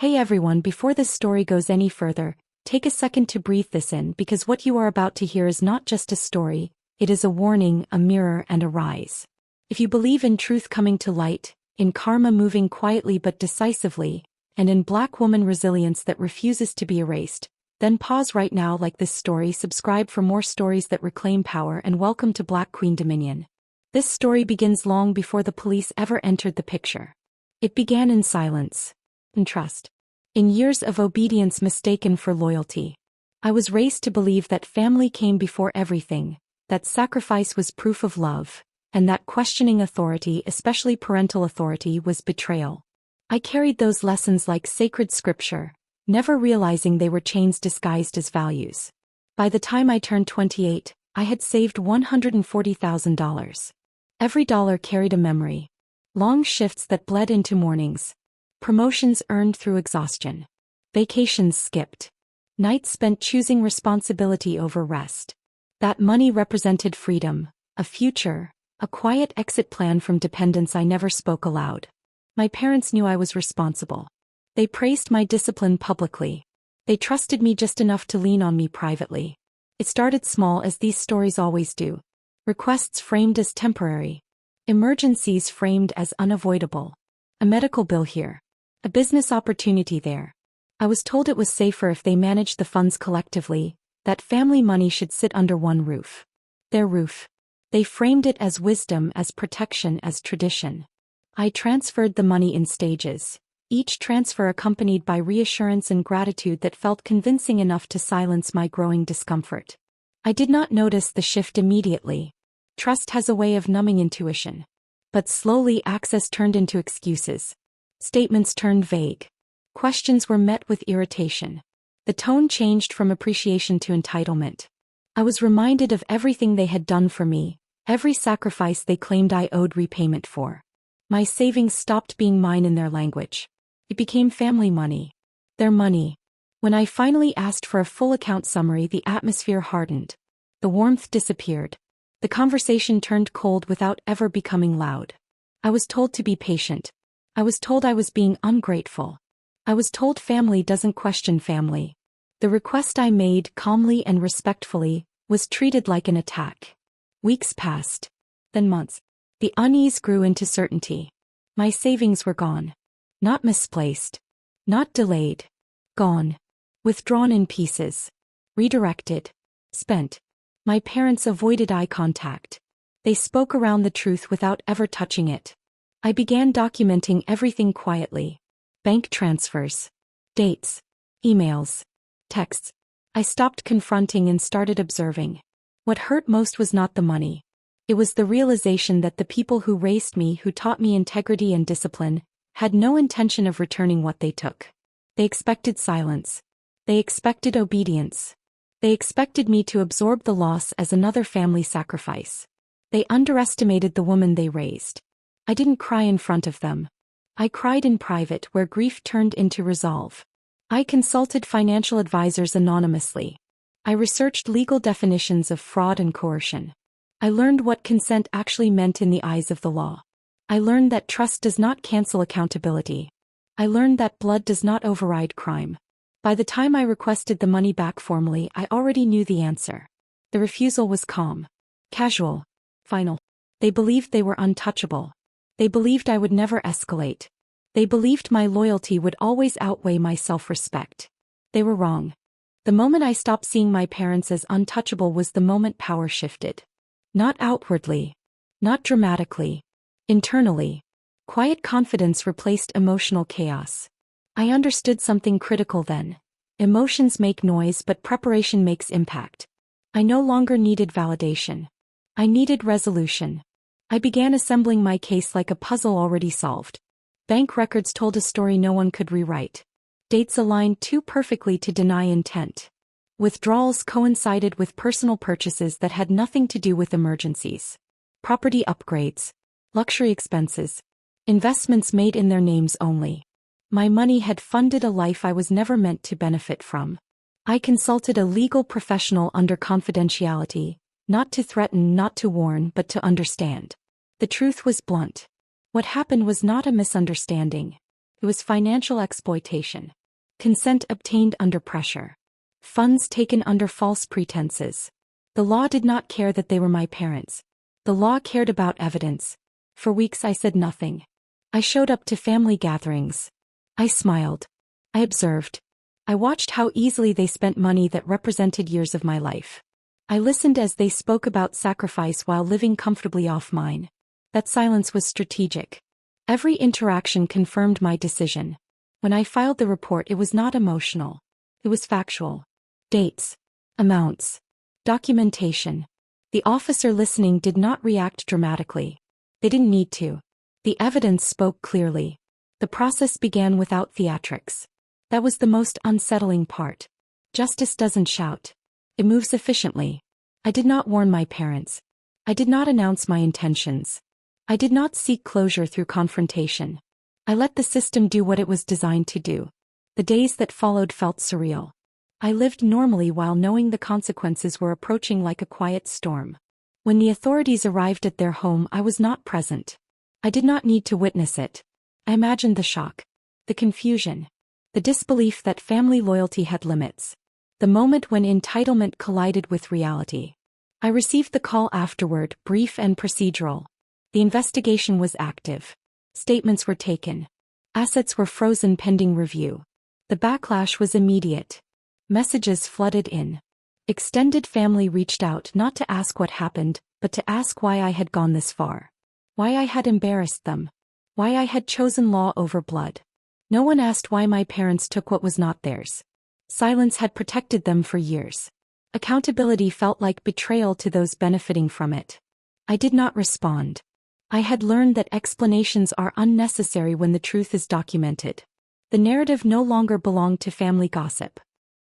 Hey everyone, before this story goes any further, take a second to breathe this in because what you are about to hear is not just a story, it is a warning, a mirror, and a rise. If you believe in truth coming to light, in karma moving quietly but decisively, and in black woman resilience that refuses to be erased, then pause right now like this story, subscribe for more stories that reclaim power, and welcome to Black Queen Dominion. This story begins long before the police ever entered the picture. It began in silence. And trust. In years of obedience mistaken for loyalty. I was raised to believe that family came before everything, that sacrifice was proof of love, and that questioning authority, especially parental authority, was betrayal. I carried those lessons like sacred scripture, never realizing they were chains disguised as values. By the time I turned 28, I had saved $140,000. Every dollar carried a memory. Long shifts that bled into mornings. Promotions earned through exhaustion. Vacations skipped. Nights spent choosing responsibility over rest. That money represented freedom, a future, a quiet exit plan from dependence I never spoke aloud. My parents knew I was responsible. They praised my discipline publicly. They trusted me just enough to lean on me privately. It started small, as these stories always do. Requests framed as temporary. Emergencies framed as unavoidable. A medical bill here. A business opportunity there. I was told it was safer if they managed the funds collectively, that family money should sit under one roof. Their roof. They framed it as wisdom, as protection, as tradition. I transferred the money in stages, each transfer accompanied by reassurance and gratitude that felt convincing enough to silence my growing discomfort. I did not notice the shift immediately. Trust has a way of numbing intuition. But slowly access turned into excuses. Statements turned vague. Questions were met with irritation. The tone changed from appreciation to entitlement. I was reminded of everything they had done for me, every sacrifice they claimed I owed repayment for. My savings stopped being mine in their language. It became family money. Their money. When I finally asked for a full account summary, the atmosphere hardened. The warmth disappeared. The conversation turned cold without ever becoming loud. I was told to be patient. I was told I was being ungrateful. I was told family doesn't question family. The request I made, calmly and respectfully, was treated like an attack. Weeks passed. Then months. The unease grew into certainty. My savings were gone. Not misplaced. Not delayed. Gone. Withdrawn in pieces. Redirected. Spent. My parents avoided eye contact. They spoke around the truth without ever touching it. I began documenting everything quietly. Bank transfers. Dates. Emails. Texts. I stopped confronting and started observing. What hurt most was not the money. It was the realization that the people who raised me, who taught me integrity and discipline, had no intention of returning what they took. They expected silence. They expected obedience. They expected me to absorb the loss as another family sacrifice. They underestimated the woman they raised. I didn't cry in front of them. I cried in private, where grief turned into resolve. I consulted financial advisors anonymously. I researched legal definitions of fraud and coercion. I learned what consent actually meant in the eyes of the law. I learned that trust does not cancel accountability. I learned that blood does not override crime. By the time I requested the money back formally, I already knew the answer. The refusal was calm. Casual. Final. They believed they were untouchable. They believed I would never escalate. They believed my loyalty would always outweigh my self-respect. They were wrong. The moment I stopped seeing my parents as untouchable was the moment power shifted. Not outwardly. Not dramatically. Internally. Quiet confidence replaced emotional chaos. I understood something critical then. Emotions make noise, but preparation makes impact. I no longer needed validation. I needed resolution. I began assembling my case like a puzzle already solved. Bank records told a story no one could rewrite. Dates aligned too perfectly to deny intent. Withdrawals coincided with personal purchases that had nothing to do with emergencies. Property upgrades. Luxury expenses. Investments made in their names only. My money had funded a life I was never meant to benefit from. I consulted a legal professional under confidentiality, not to threaten, not to warn, but to understand. The truth was blunt. What happened was not a misunderstanding. It was financial exploitation. Consent obtained under pressure. Funds taken under false pretenses. The law did not care that they were my parents. The law cared about evidence. For weeks I said nothing. I showed up to family gatherings. I smiled. I observed. I watched how easily they spent money that represented years of my life. I listened as they spoke about sacrifice while living comfortably off mine. That silence was strategic. Every interaction confirmed my decision. When I filed the report, it was not emotional. It was factual. Dates. Amounts. Documentation. The officer listening did not react dramatically. They didn't need to. The evidence spoke clearly. The process began without theatrics. That was the most unsettling part. Justice doesn't shout. It moves efficiently. I did not warn my parents. I did not announce my intentions. I did not seek closure through confrontation. I let the system do what it was designed to do. The days that followed felt surreal. I lived normally while knowing the consequences were approaching like a quiet storm. When the authorities arrived at their home, I was not present. I did not need to witness it. I imagined the shock, the confusion, the disbelief that family loyalty had limits. The moment when entitlement collided with reality. I received the call afterward, brief and procedural. The investigation was active. Statements were taken. Assets were frozen pending review. The backlash was immediate. Messages flooded in. Extended family reached out not to ask what happened, but to ask why I had gone this far. Why I had embarrassed them. Why I had chosen law over blood. No one asked why my parents took what was not theirs. Silence had protected them for years. Accountability felt like betrayal to those benefiting from it. I did not respond. I had learned that explanations are unnecessary when the truth is documented. The narrative no longer belonged to family gossip.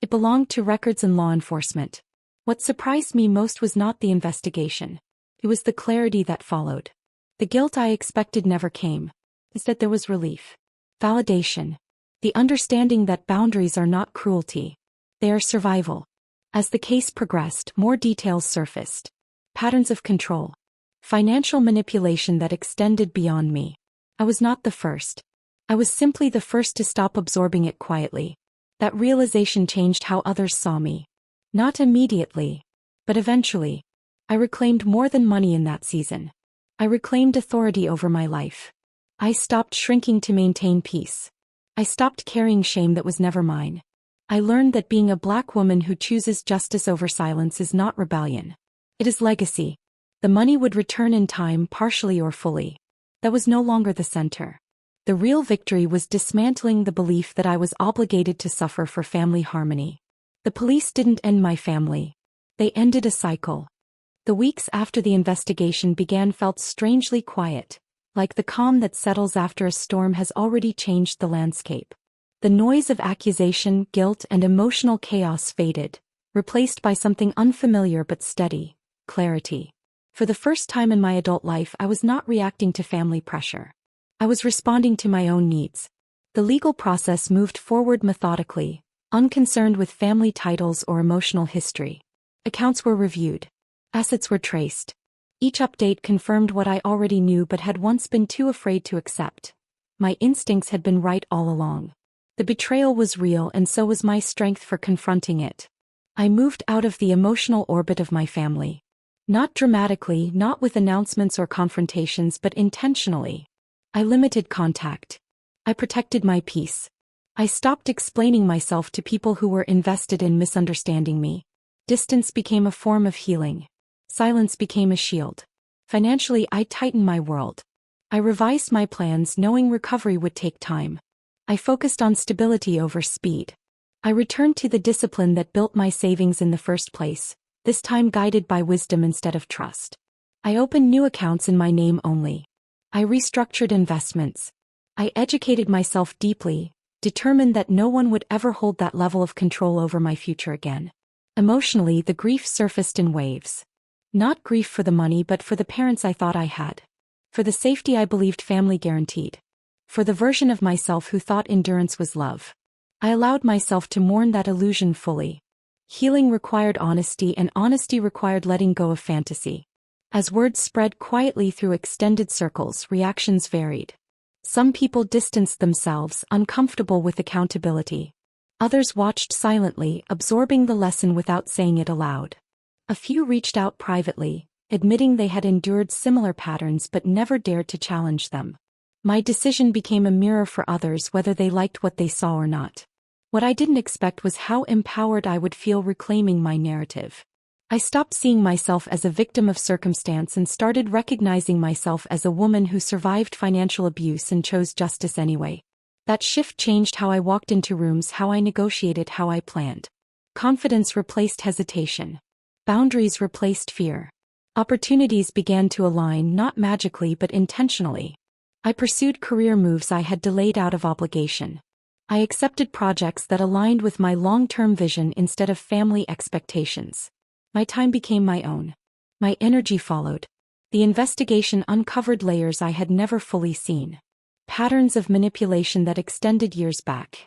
It belonged to records and law enforcement. What surprised me most was not the investigation. It was the clarity that followed. The guilt I expected never came. Instead there was relief. Validation. The understanding that boundaries are not cruelty. They are survival. As the case progressed, more details surfaced. Patterns of control. Financial manipulation that extended beyond me. I was not the first. I was simply the first to stop absorbing it quietly. That realization changed how others saw me. Not immediately, but eventually. I reclaimed more than money in that season. I reclaimed authority over my life. I stopped shrinking to maintain peace. I stopped carrying shame that was never mine. I learned that being a Black woman who chooses justice over silence is not rebellion. It is legacy. The money would return in time, partially or fully. That was no longer the center. The real victory was dismantling the belief that I was obligated to suffer for family harmony. The police didn't end my family. They ended a cycle. The weeks after the investigation began felt strangely quiet, like the calm that settles after a storm has already changed the landscape. The noise of accusation, guilt, and emotional chaos faded, replaced by something unfamiliar but steady: clarity. For the first time in my adult life, I was not reacting to family pressure. I was responding to my own needs. The legal process moved forward methodically, unconcerned with family titles or emotional history. Accounts were reviewed. Assets were traced. Each update confirmed what I already knew but had once been too afraid to accept. My instincts had been right all along. The betrayal was real, and so was my strength for confronting it. I moved out of the emotional orbit of my family. Not dramatically, not with announcements or confrontations, but intentionally. I limited contact. I protected my peace. I stopped explaining myself to people who were invested in misunderstanding me. Distance became a form of healing. Silence became a shield. Financially, I tightened my world. I revised my plans, knowing recovery would take time. I focused on stability over speed. I returned to the discipline that built my savings in the first place, this time guided by wisdom instead of trust. I opened new accounts in my name only. I restructured investments. I educated myself deeply, determined that no one would ever hold that level of control over my future again. Emotionally, the grief surfaced in waves. Not grief for the money, but for the parents I thought I had. For the safety I believed family guaranteed. For the version of myself who thought endurance was love. I allowed myself to mourn that illusion fully. Healing required honesty, and honesty required letting go of fantasy. As words spread quietly through extended circles, reactions varied. Some people distanced themselves, uncomfortable with accountability. Others watched silently, absorbing the lesson without saying it aloud. A few reached out privately, admitting they had endured similar patterns but never dared to challenge them. My decision became a mirror for others, whether they liked what they saw or not. What I didn't expect was how empowered I would feel reclaiming my narrative. I stopped seeing myself as a victim of circumstance and started recognizing myself as a woman who survived financial abuse and chose justice anyway. That shift changed how I walked into rooms, how I negotiated, how I planned. Confidence replaced hesitation. Boundaries replaced fear. Opportunities began to align, not magically but intentionally. I pursued career moves I had delayed out of obligation. I accepted projects that aligned with my long-term vision instead of family expectations. My time became my own. My energy followed. The investigation uncovered layers I had never fully seen. Patterns of manipulation that extended years back.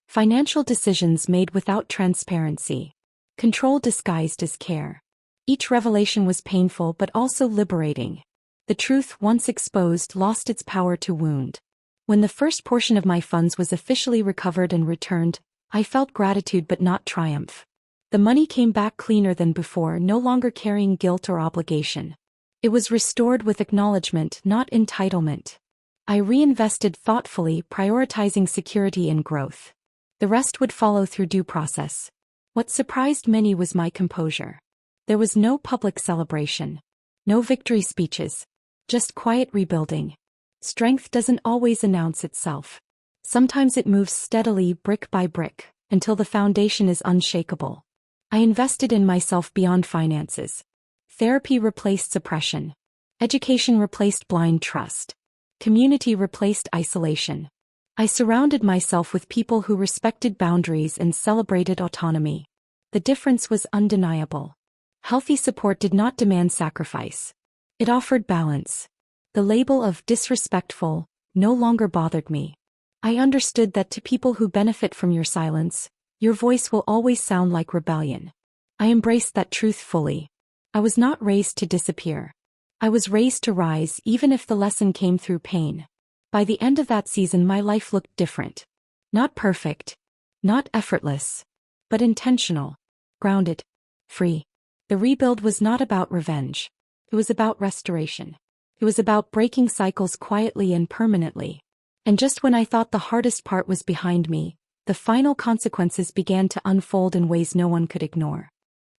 Financial decisions made without transparency. Control disguised as care. Each revelation was painful but also liberating. The truth, once exposed, lost its power to wound. When the first portion of my funds was officially recovered and returned, I felt gratitude but not triumph. The money came back cleaner than before, no longer carrying guilt or obligation. It was restored with acknowledgement, not entitlement. I reinvested thoughtfully, prioritizing security and growth. The rest would follow through due process. What surprised many was my composure. There was no public celebration. No victory speeches. Just quiet rebuilding. Strength doesn't always announce itself. Sometimes it moves steadily, brick by brick, until the foundation is unshakable. I invested in myself beyond finances. Therapy replaced suppression. Education replaced blind trust. Community replaced isolation. I surrounded myself with people who respected boundaries and celebrated autonomy. The difference was undeniable. Healthy support did not demand sacrifice. It offered balance. The label of disrespectful no longer bothered me. I understood that to people who benefit from your silence, your voice will always sound like rebellion. I embraced that truth fully. I was not raised to disappear. I was raised to rise, even if the lesson came through pain. By the end of that season, my life looked different. Not perfect. Not effortless. But intentional. Grounded. Free. The rebuild was not about revenge. It was about restoration. It was about breaking cycles quietly and permanently. And just when I thought the hardest part was behind me, the final consequences began to unfold in ways no one could ignore.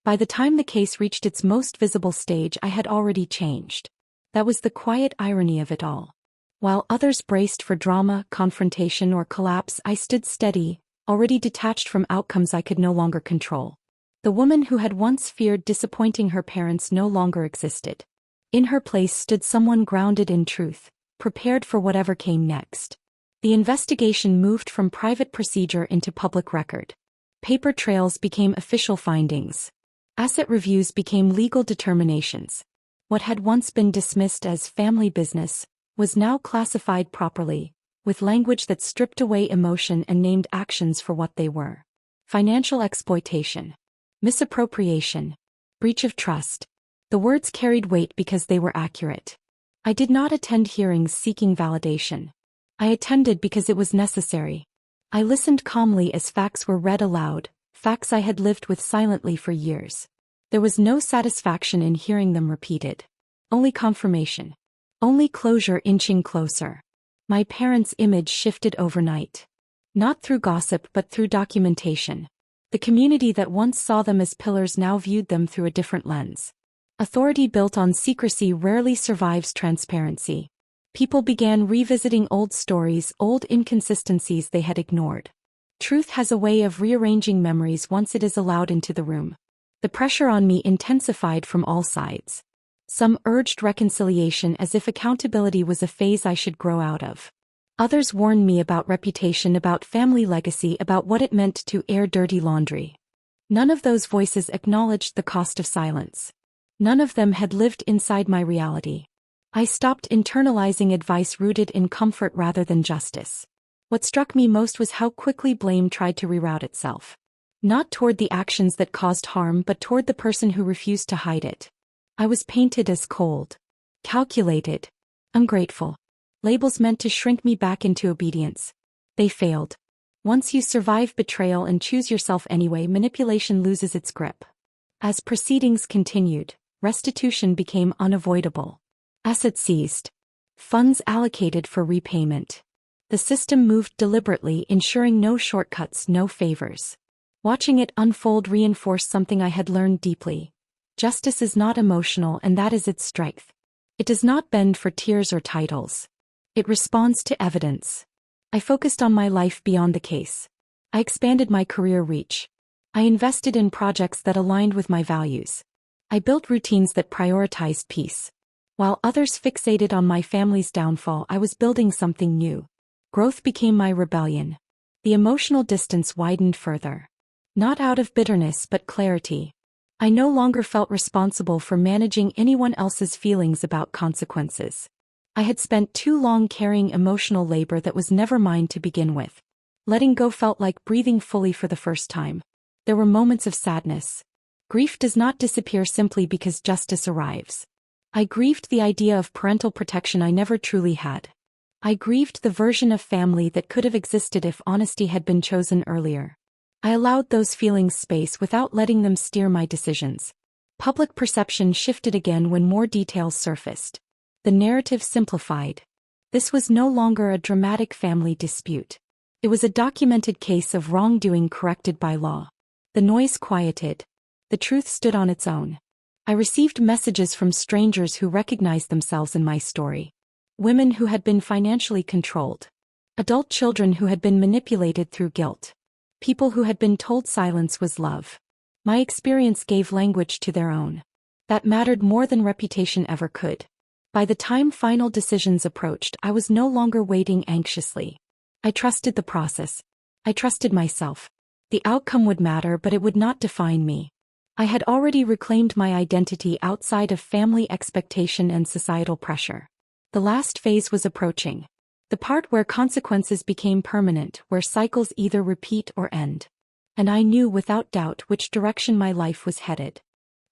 By the time the case reached its most visible stage, I had already changed. That was the quiet irony of it all. While others braced for drama, confrontation, or collapse, I stood steady, already detached from outcomes I could no longer control. The woman who had once feared disappointing her parents no longer existed. In her place stood someone grounded in truth, prepared for whatever came next. The investigation moved from private procedure into public record. Paper trails became official findings. Asset reviews became legal determinations. What had once been dismissed as family business was now classified properly, with language that stripped away emotion and named actions for what they were. Financial exploitation. Misappropriation. Breach of trust. The words carried weight because they were accurate. I did not attend hearings seeking validation. I attended because it was necessary. I listened calmly as facts were read aloud, facts I had lived with silently for years. There was no satisfaction in hearing them repeated. Only confirmation. Only closure inching closer. My parents' image shifted overnight. Not through gossip but through documentation. The community that once saw them as pillars now viewed them through a different lens. Authority built on secrecy rarely survives transparency. People began revisiting old stories, old inconsistencies they had ignored. Truth has a way of rearranging memories once it is allowed into the room. The pressure on me intensified from all sides. Some urged reconciliation as if accountability was a phase I should grow out of. Others warned me about reputation, about family legacy, about what it meant to air dirty laundry. None of those voices acknowledged the cost of silence. None of them had lived inside my reality. I stopped internalizing advice rooted in comfort rather than justice. What struck me most was how quickly blame tried to reroute itself. Not toward the actions that caused harm but toward the person who refused to hide it. I was painted as cold, calculated, ungrateful. Labels meant to shrink me back into obedience. They failed. Once you survive betrayal and choose yourself anyway, manipulation loses its grip. As proceedings continued, restitution became unavoidable. Assets seized. Funds allocated for repayment. The system moved deliberately, ensuring no shortcuts, no favors. Watching it unfold reinforced something I had learned deeply. Justice is not emotional, and that is its strength. It does not bend for tears or titles. It responds to evidence. I focused on my life beyond the case. I expanded my career reach. I invested in projects that aligned with my values. I built routines that prioritized peace. While others fixated on my family's downfall, I was building something new. Growth became my rebellion. The emotional distance widened further. Not out of bitterness but clarity. I no longer felt responsible for managing anyone else's feelings about consequences. I had spent too long carrying emotional labor that was never mine to begin with. Letting go felt like breathing fully for the first time. There were moments of sadness. Grief does not disappear simply because justice arrives. I grieved the idea of parental protection I never truly had. I grieved the version of family that could have existed if honesty had been chosen earlier. I allowed those feelings space without letting them steer my decisions. Public perception shifted again when more details surfaced. The narrative simplified. This was no longer a dramatic family dispute. It was a documented case of wrongdoing corrected by law. The noise quieted. The truth stood on its own. I received messages from strangers who recognized themselves in my story. Women who had been financially controlled. Adult children who had been manipulated through guilt. People who had been told silence was love. My experience gave language to their own. That mattered more than reputation ever could. By the time final decisions approached, I was no longer waiting anxiously. I trusted the process. I trusted myself. The outcome would matter, but it would not define me. I had already reclaimed my identity outside of family expectation and societal pressure. The last phase was approaching. The part where consequences became permanent, where cycles either repeat or end. And I knew without doubt which direction my life was headed.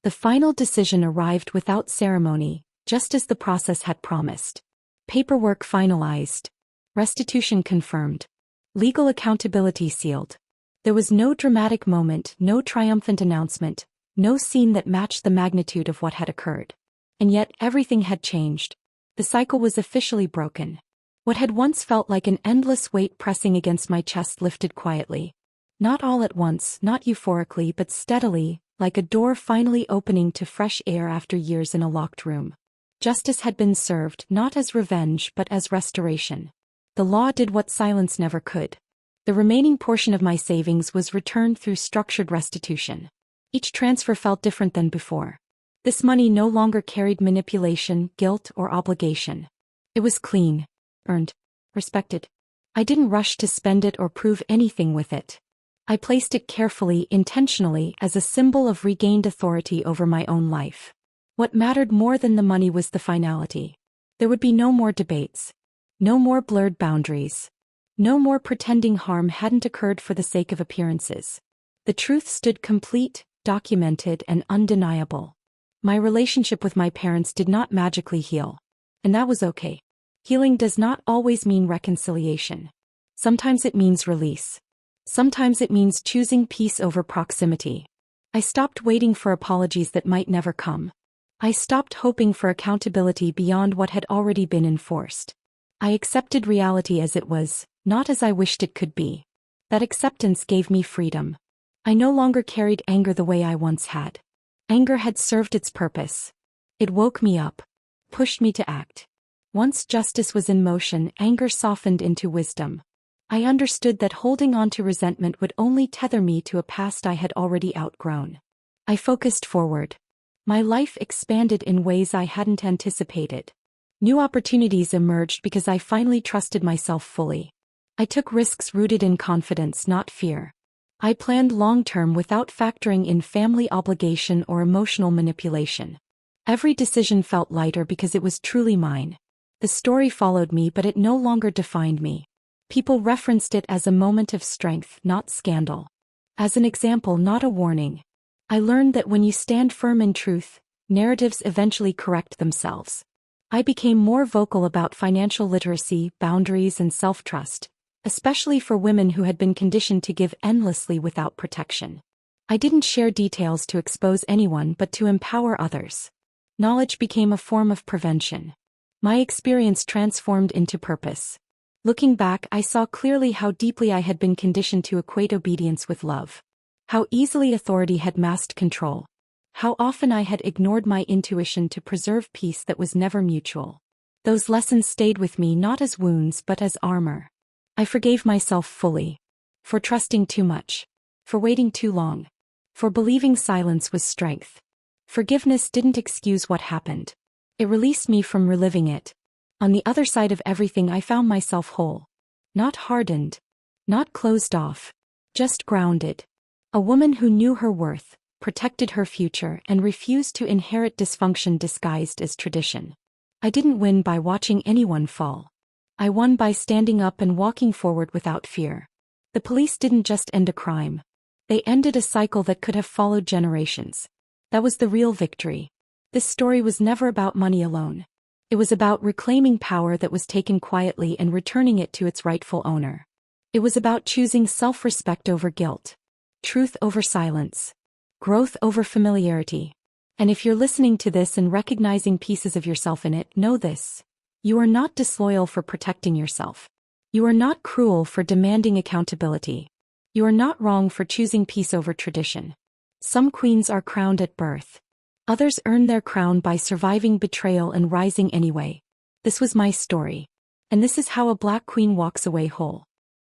The final decision arrived without ceremony, just as the process had promised. Paperwork finalized. Restitution confirmed. Legal accountability sealed. There was no dramatic moment, no triumphant announcement, no scene that matched the magnitude of what had occurred. And yet everything had changed. The cycle was officially broken. What had once felt like an endless weight pressing against my chest lifted quietly. Not all at once, not euphorically, but steadily, like a door finally opening to fresh air after years in a locked room. Justice had been served, not as revenge but as restoration. The law did what silence never could. The remaining portion of my savings was returned through structured restitution. Each transfer felt different than before. This money no longer carried manipulation, guilt, or obligation. It was clean. Earned. Respected. I didn't rush to spend it or prove anything with it. I placed it carefully, intentionally, as a symbol of regained authority over my own life. What mattered more than the money was the finality. There would be no more debates. No more blurred boundaries. No more pretending harm hadn't occurred for the sake of appearances. The truth stood complete, documented, and undeniable. My relationship with my parents did not magically heal. And that was okay. Healing does not always mean reconciliation. Sometimes it means release. Sometimes it means choosing peace over proximity. I stopped waiting for apologies that might never come. I stopped hoping for accountability beyond what had already been enforced. I accepted reality as it was, not as I wished it could be. That acceptance gave me freedom. I no longer carried anger the way I once had. Anger had served its purpose. It woke me up, pushed me to act. Once justice was in motion, anger softened into wisdom. I understood that holding on to resentment would only tether me to a past I had already outgrown. I focused forward. My life expanded in ways I hadn't anticipated. New opportunities emerged because I finally trusted myself fully. I took risks rooted in confidence, not fear. I planned long-term without factoring in family obligation or emotional manipulation. Every decision felt lighter because it was truly mine. The story followed me, but it no longer defined me. People referenced it as a moment of strength, not scandal. As an example, not a warning. I learned that when you stand firm in truth, narratives eventually correct themselves. I became more vocal about financial literacy, boundaries, and self-trust, especially for women who had been conditioned to give endlessly without protection. I didn't share details to expose anyone but to empower others. Knowledge became a form of prevention. My experience transformed into purpose. Looking back, I saw clearly how deeply I had been conditioned to equate obedience with love. How easily authority had masked control. How often I had ignored my intuition to preserve peace that was never mutual. Those lessons stayed with me not as wounds but as armor. I forgave myself fully. For trusting too much. For waiting too long. For believing silence was strength. Forgiveness didn't excuse what happened. It released me from reliving it. On the other side of everything, I found myself whole. Not hardened. Not closed off. Just grounded. A woman who knew her worth, protected her future, and refused to inherit dysfunction disguised as tradition. I didn't win by watching anyone fall. I won by standing up and walking forward without fear. The police didn't just end a crime. They ended a cycle that could have followed generations. That was the real victory. This story was never about money alone. It was about reclaiming power that was taken quietly and returning it to its rightful owner. It was about choosing self-respect over guilt. Truth over silence. Growth over familiarity. And if you're listening to this and recognizing pieces of yourself in it, know this. You are not disloyal for protecting yourself. You are not cruel for demanding accountability. You are not wrong for choosing peace over tradition. Some queens are crowned at birth. Others earn their crown by surviving betrayal and rising anyway. This was my story. And this is how a Black queen walks away whole.